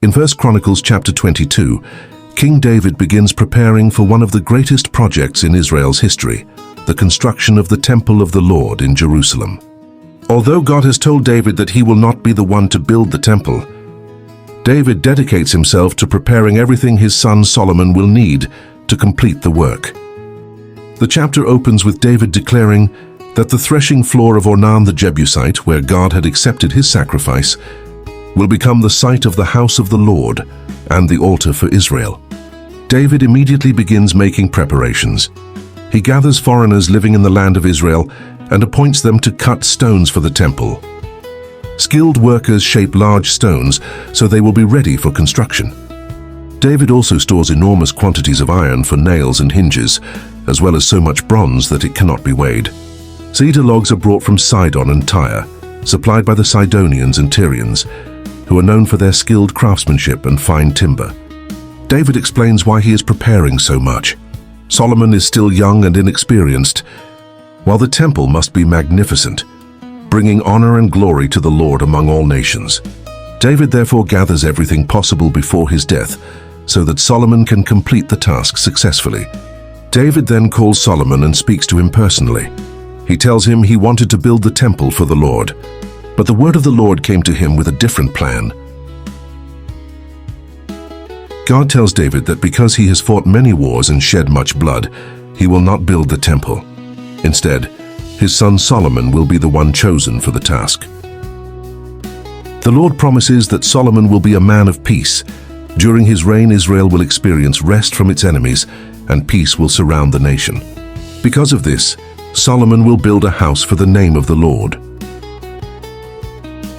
In 1 Chronicles chapter 22, King David begins preparing for one of the greatest projects in Israel's history, the construction of the Temple of the Lord in Jerusalem. Although God has told David that he will not be the one to build the temple, David dedicates himself to preparing everything his son Solomon will need to complete the work. The chapter opens with David declaring that the threshing floor of Ornan the Jebusite, where God had accepted his sacrifice, will become the site of the house of the Lord and the altar for Israel. David immediately begins making preparations. He gathers foreigners living in the land of Israel and appoints them to cut stones for the temple. Skilled workers shape large stones so they will be ready for construction. David also stores enormous quantities of iron for nails and hinges, as well as so much bronze that it cannot be weighed. Cedar logs are brought from Sidon and Tyre, supplied by the Sidonians and Tyrians, who are known for their skilled craftsmanship and fine timber. David explains why he is preparing so much. Solomon is still young and inexperienced, while the temple must be magnificent, bringing honor and glory to the Lord among all nations. David therefore gathers everything possible before his death, so that Solomon can complete the task successfully. David then calls Solomon and speaks to him personally. He tells him he wanted to build the temple for the Lord, but the word of the Lord came to him with a different plan. God tells David that because he has fought many wars and shed much blood, he will not build the temple. Instead, his son Solomon will be the one chosen for the task. The Lord promises that Solomon will be a man of peace. During his reign, Israel will experience rest from its enemies, and peace will surround the nation. Because of this, Solomon will build a house for the name of the Lord.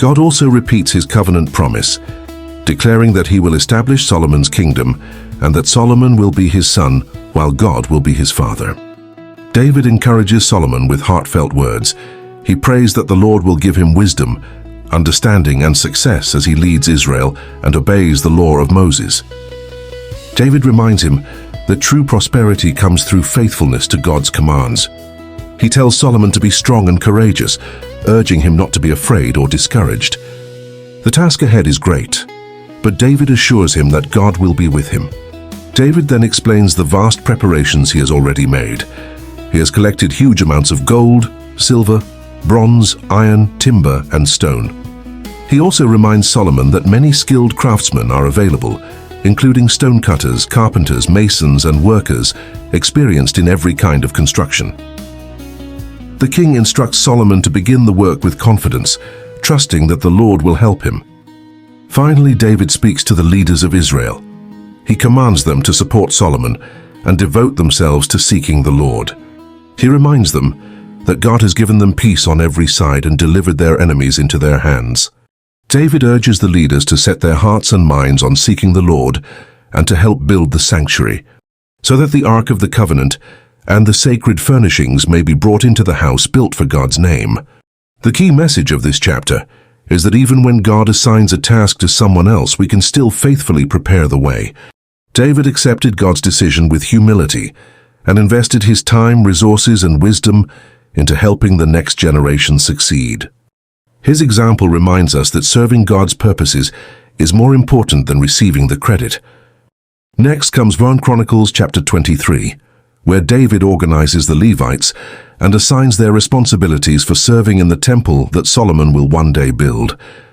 God also repeats his covenant promise, declaring that he will establish Solomon's kingdom and that Solomon will be his son while God will be his father. David encourages Solomon with heartfelt words. He prays that the Lord will give him wisdom, understanding, and success as he leads Israel and obeys the law of Moses. David reminds him that true prosperity comes through faithfulness to God's commands. He tells Solomon to be strong and courageous, urging him not to be afraid or discouraged. The task ahead is great, but David assures him that God will be with him. David then explains the vast preparations he has already made. He has collected huge amounts of gold, silver, bronze, iron, timber, and stone. He also reminds Solomon that many skilled craftsmen are available, including stonecutters, carpenters, masons, and workers experienced in every kind of construction. The king instructs Solomon to begin the work with confidence, trusting that the Lord will help him. Finally, David speaks to the leaders of Israel. He commands them to support Solomon and devote themselves to seeking the Lord. He reminds them that God has given them peace on every side and delivered their enemies into their hands. David urges the leaders to set their hearts and minds on seeking the Lord and to help build the sanctuary, so that the Ark of the Covenant and the sacred furnishings may be brought into the house built for God's name. The key message of this chapter is that even when God assigns a task to someone else, we can still faithfully prepare the way. David accepted God's decision with humility and invested his time, resources, and wisdom into helping the next generation succeed. His example reminds us that serving God's purposes is more important than receiving the credit. Next comes 1 Chronicles chapter 23, where David organizes the Levites and assigns their responsibilities for serving in the temple that Solomon will one day build.